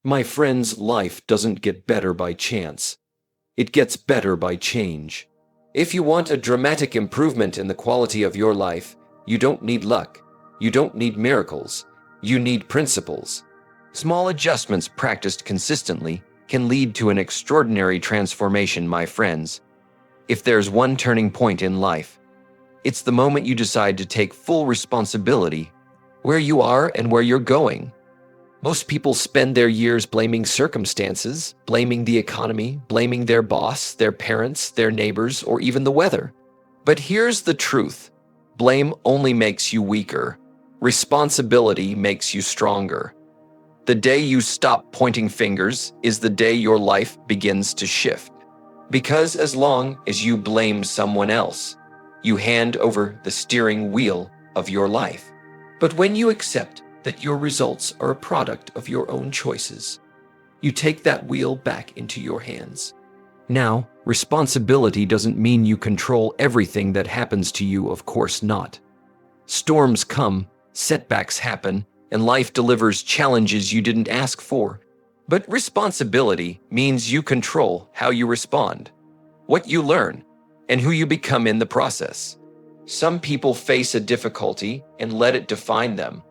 My friend's life doesn't get better by chance. It gets better by change. If you want a dramatic improvement in the quality of your life, you don't need luck. You don't need miracles. You need principles. Small adjustments practiced consistently can lead to an extraordinary transformation, my friends. If there's one turning point in life, it's the moment you decide to take full responsibility where you are and where you're going. Most people spend their years blaming circumstances, blaming the economy, blaming their boss, their parents, their neighbors, or even the weather. But here's the truth. Blame only makes you weaker. Responsibility makes you stronger. The day you stop pointing fingers is the day your life begins to shift. Because as long as you blame someone else, you hand over the steering wheel of your life. But when you accept that your results are a product of your own choices, you take that wheel back into your hands. Now, responsibility doesn't mean you control everything that happens to you, of course not. Storms come, setbacks happen, and life delivers challenges you didn't ask for. But responsibility means you control how you respond, what you learn, and who you become in the process. Some people face a difficulty and let it define them.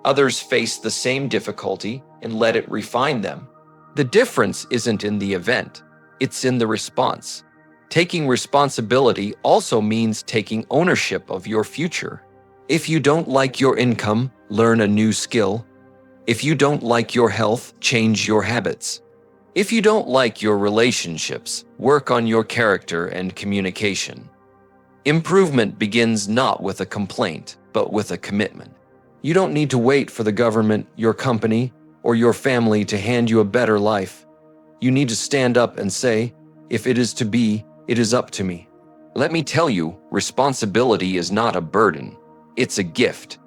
Others face the same difficulty and let it refine them. The difference isn't in the event, it's in the response. Taking responsibility also means taking ownership of your future. If you don't like your income, learn a new skill. If you don't like your health, change your habits. If you don't like your relationships, work on your character and communication. Improvement begins not with a complaint, but with a commitment. You don't need to wait for the government, your company, or your family to hand you a better life. You need to stand up and say, if it is to be, it is up to me. Let me tell you, responsibility is not a burden. It's a gift.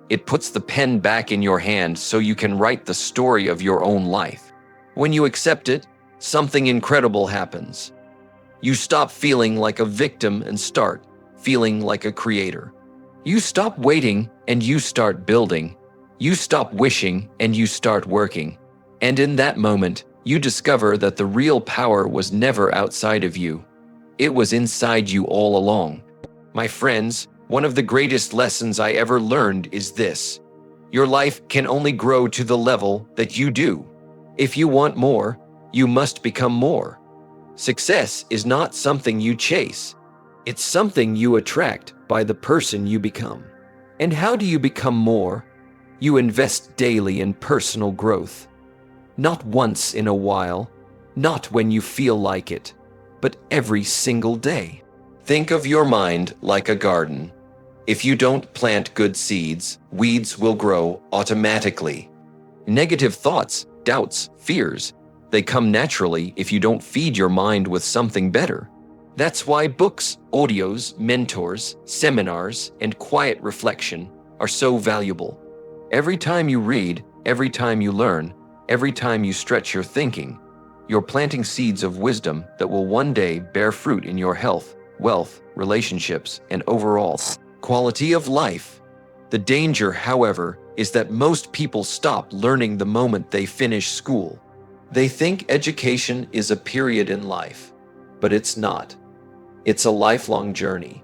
It puts the pen back in your hand so you can write the story of your own life. When you accept it, something incredible happens. You stop feeling like a victim and start feeling like a creator. You stop waiting and you start building. You stop wishing and you start working. And in that moment, you discover that the real power was never outside of you. It was inside you all along. My friends, one of the greatest lessons I ever learned is this. Your life can only grow to the level that you do. If you want more, you must become more. Success is not something you chase. It's something you attract by the person you become. And how do you become more? You invest daily in personal growth. Not once in a while, not when you feel like it, but every single day. Think of your mind like a garden. If you don't plant good seeds, weeds will grow automatically. Negative thoughts, doubts, fears, they come naturally if you don't feed your mind with something better. That's why books, audios, mentors, seminars, and quiet reflection are so valuable. Every time you read, every time you learn, every time you stretch your thinking, you're planting seeds of wisdom that will one day bear fruit in your health, wealth, relationships, and overall quality of life. The danger, however, is that most people stop learning the moment they finish school. They think education is a period in life, but it's not. It's a lifelong journey.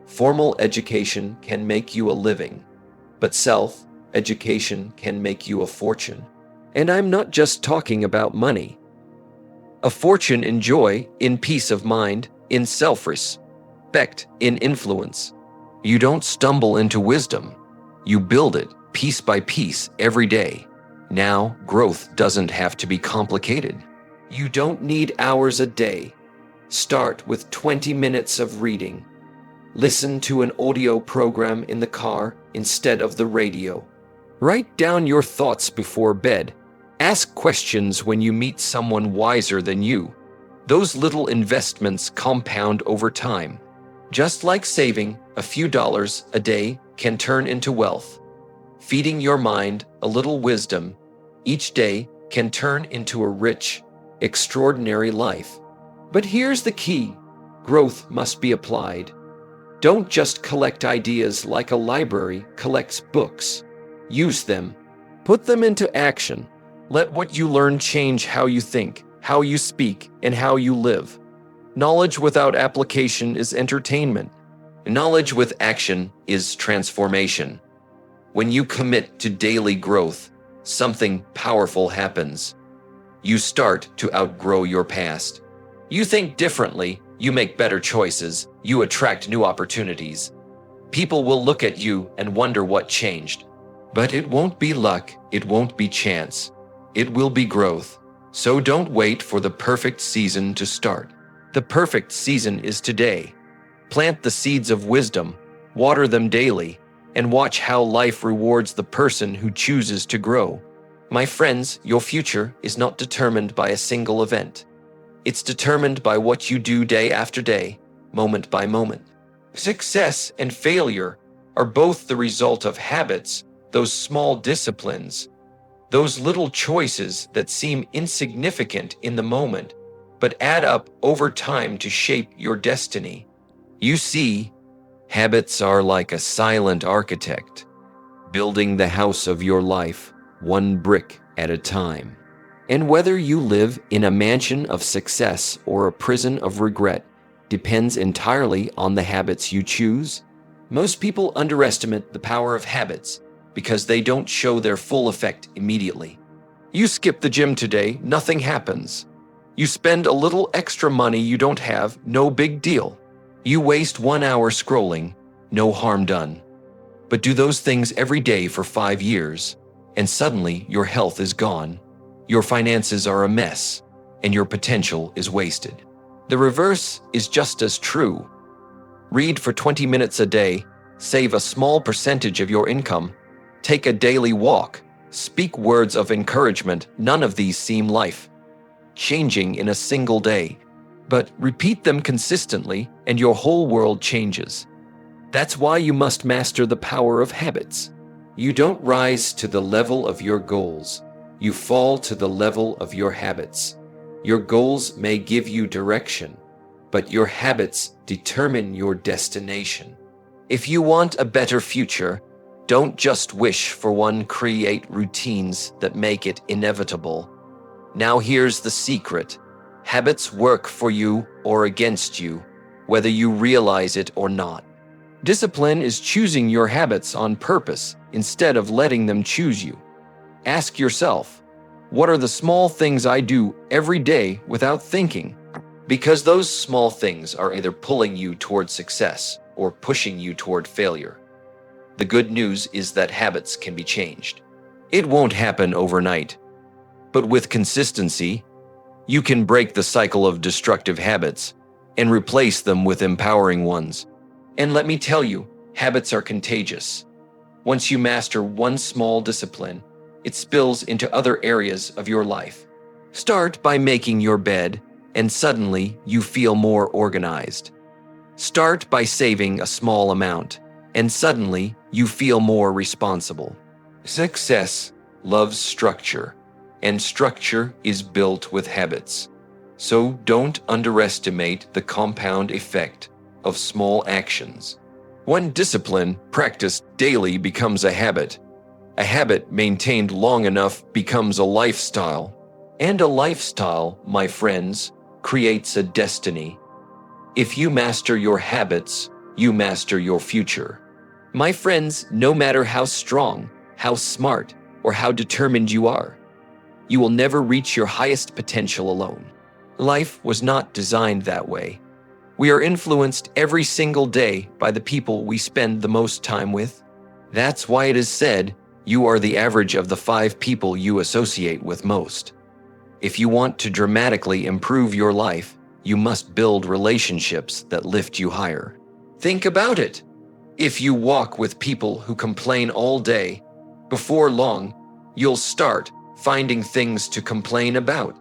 Formal education can make you a living, but self-education can make you a fortune. And I'm not just talking about money. A fortune in joy, in peace of mind, in self-respect, in influence. You don't stumble into wisdom. You build it piece by piece every day. Now, growth doesn't have to be complicated. You don't need hours a day. Start with 20 minutes of reading. Listen to an audio program in the car instead of the radio. Write down your thoughts before bed. Ask questions when you meet someone wiser than you. Those little investments compound over time. Just like saving a few dollars a day can turn into wealth. Feeding your mind a little wisdom each day can turn into a rich, extraordinary life. But here's the key. Growth must be applied. Don't just collect ideas like a library collects books. Use them. Put them into action. Let what you learn change how you think, how you speak, and how you live. Knowledge without application is entertainment. Knowledge with action is transformation. When you commit to daily growth, something powerful happens. You start to outgrow your past. You think differently, you make better choices, you attract new opportunities. People will look at you and wonder what changed. But it won't be luck, it won't be chance. It will be growth. So don't wait for the perfect season to start. The perfect season is today. Plant the seeds of wisdom, water them daily, and watch how life rewards the person who chooses to grow. My friends, your future is not determined by a single event. It's determined by what you do day after day, moment by moment. Success and failure are both the result of habits, those small disciplines, those little choices that seem insignificant in the moment, but add up over time to shape your destiny. You see, habits are like a silent architect, building the house of your life, one brick at a time. And whether you live in a mansion of success or a prison of regret depends entirely on the habits you choose. Most people underestimate the power of habits because they don't show their full effect immediately. You skip the gym today, nothing happens. You spend a little extra money you don't have, no big deal. You waste 1 hour scrolling, no harm done. But do those things every day for 5 years, and suddenly your health is gone, your finances are a mess, and your potential is wasted. The reverse is just as true. Read for 20 minutes a day, save a small percentage of your income, take a daily walk, speak words of encouragement. None of these seem life-changing in a single day, but repeat them consistently and your whole world changes. That's why you must master the power of habits. You don't rise to the level of your goals. You fall to the level of your habits. Your goals may give you direction, but your habits determine your destination. If you want a better future, don't just wish for one, create routines that make it inevitable. Now here's the secret. Habits work for you or against you, whether you realize it or not. Discipline is choosing your habits on purpose instead of letting them choose you. Ask yourself, what are the small things I do every day without thinking? Because those small things are either pulling you toward success or pushing you toward failure. The good news is that habits can be changed. It won't happen overnight, but with consistency, you can break the cycle of destructive habits and replace them with empowering ones. And let me tell you, habits are contagious. Once you master one small discipline, it spills into other areas of your life. Start by making your bed, and suddenly you feel more organized. Start by saving a small amount, and suddenly you feel more responsible. Success loves structure, and structure is built with habits. So don't underestimate the compound effect of small actions. When discipline practiced daily becomes a habit maintained long enough becomes a lifestyle. And a lifestyle, my friends, creates a destiny. If you master your habits, you master your future. My friends, no matter how strong, how smart, or how determined you are, you will never reach your highest potential alone. Life was not designed that way. We are influenced every single day by the people we spend the most time with. That's why it is said, you are the average of the 5 people you associate with most. If you want to dramatically improve your life, you must build relationships that lift you higher. Think about it. If you walk with people who complain all day, before long, you'll start finding things to complain about.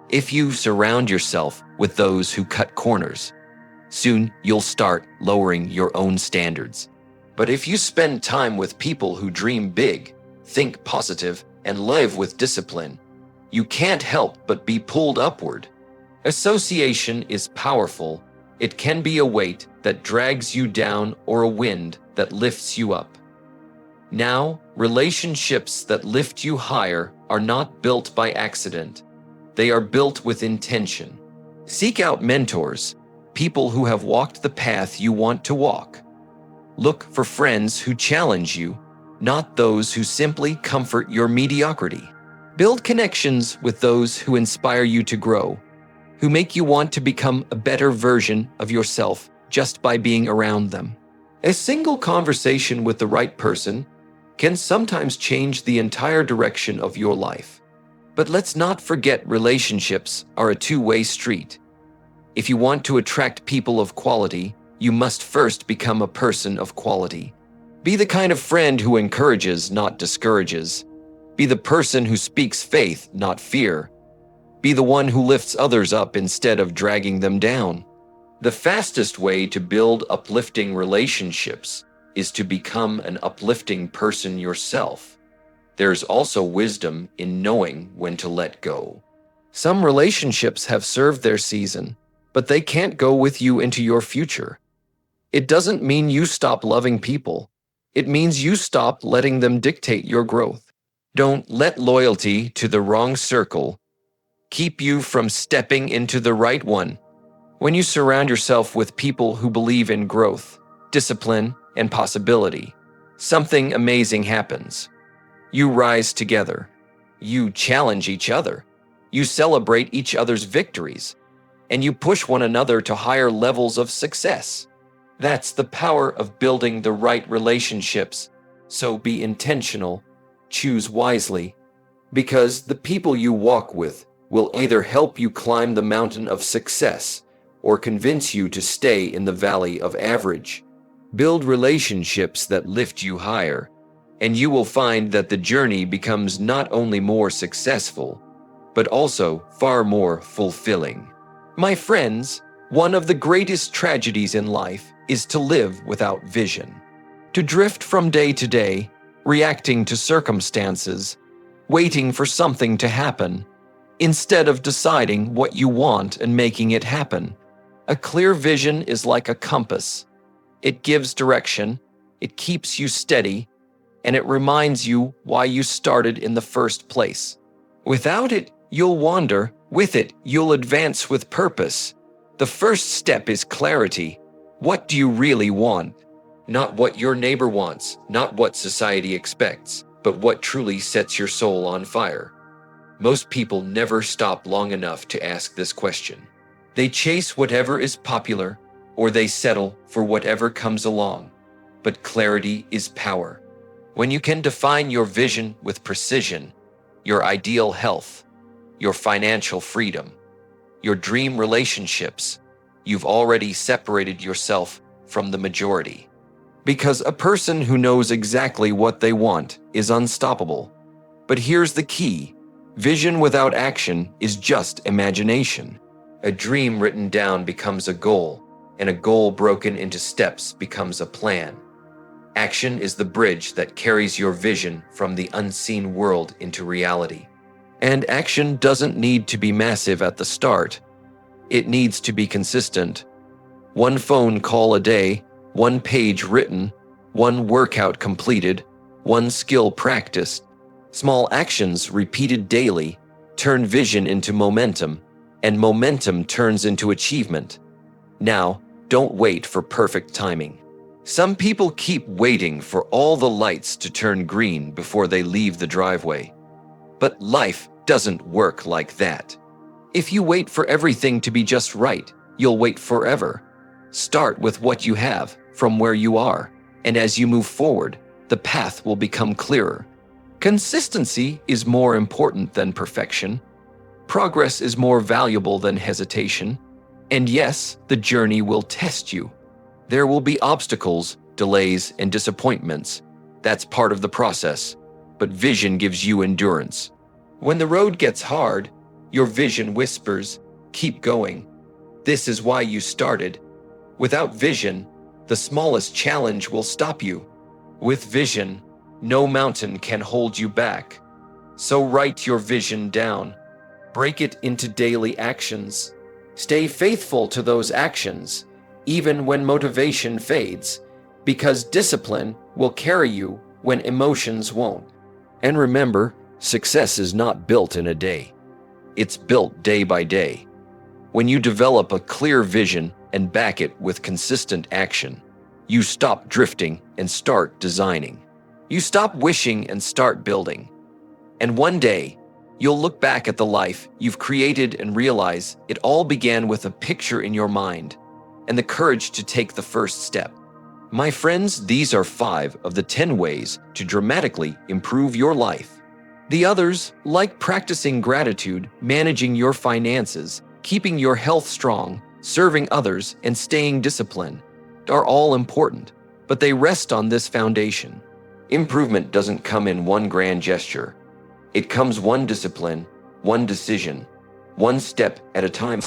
If you surround yourself with those who cut corners, soon you'll start lowering your own standards. But if you spend time with people who dream big, think positive, and live with discipline, you can't help but be pulled upward. Association is powerful. It can be a weight that drags you down or a wind that lifts you up. Now, relationships that lift you higher are not built by accident. They are built with intention. Seek out mentors, people who have walked the path you want to walk. Look for friends who challenge you, not those who simply comfort your mediocrity. Build connections with those who inspire you to grow, who make you want to become a better version of yourself just by being around them. A single conversation with the right person can sometimes change the entire direction of your life. But let's not forget, relationships are a two-way street. If you want to attract people of quality, you must first become a person of quality. Be the kind of friend who encourages, not discourages. Be the person who speaks faith, not fear. Be the one who lifts others up instead of dragging them down. The fastest way to build uplifting relationships is to become an uplifting person yourself. There's also wisdom in knowing when to let go. Some relationships have served their season, but they can't go with you into your future. It doesn't mean you stop loving people. It means you stop letting them dictate your growth. Don't let loyalty to the wrong circle keep you from stepping into the right one. When you surround yourself with people who believe in growth, discipline, and possibility, something amazing happens. You rise together. You challenge each other. You celebrate each other's victories. And you push one another to higher levels of success. That's the power of building the right relationships. So be intentional, choose wisely, because the people you walk with will either help you climb the mountain of success or convince you to stay in the valley of average. Build relationships that lift you higher, and you will find that the journey becomes not only more successful, but also far more fulfilling. My friends, one of the greatest tragedies in life is to live without vision. To drift from day to day, reacting to circumstances, waiting for something to happen, instead of deciding what you want and making it happen. A clear vision is like a compass. It gives direction, it keeps you steady, and it reminds you why you started in the first place. Without it, you'll wander. With it, you'll advance with purpose. The first step is clarity. What do you really want? Not what your neighbor wants, not what society expects, but what truly sets your soul on fire. Most people never stop long enough to ask this question. They chase whatever is popular, or they settle for whatever comes along. But clarity is power. When you can define your vision with precision, your ideal health, your financial freedom, your dream relationships, you've already separated yourself from the majority. Because a person who knows exactly what they want is unstoppable. But here's the key. Vision without action is just imagination. A dream written down becomes a goal, and a goal broken into steps becomes a plan. Action is the bridge that carries your vision from the unseen world into reality. And action doesn't need to be massive at the start. It needs to be consistent. One phone call a day, one page written, one workout completed, one skill practiced. Small actions repeated daily turn vision into momentum, and momentum turns into achievement. Now, don't wait for perfect timing. Some people keep waiting for all the lights to turn green before they leave the driveway. But life doesn't work like that. If you wait for everything to be just right, you'll wait forever. Start with what you have, from where you are, and as you move forward, the path will become clearer. Consistency is more important than perfection. Progress is more valuable than hesitation. And yes, the journey will test you. There will be obstacles, delays, and disappointments. That's part of the process. But vision gives you endurance. When the road gets hard, your vision whispers, keep going. This is why you started. Without vision, the smallest challenge will stop you. With vision, no mountain can hold you back. So write your vision down. Break it into daily actions. Stay faithful to those actions, even when motivation fades, because discipline will carry you when emotions won't. And remember, Success is not built in a day. It's built day by day. When you develop a clear vision and back it with consistent action, you stop drifting and start designing. You stop wishing and start building. And one day, you'll look back at the life you've created and realize it all began with a picture in your mind and the courage to take the first step. My friends, these are 5 of the 10 ways to dramatically improve your life. The others, like practicing gratitude, managing your finances, keeping your health strong, serving others, and staying disciplined, are all important, but they rest on this foundation. Improvement doesn't come in one grand gesture. It comes one discipline, one decision, one step at a time.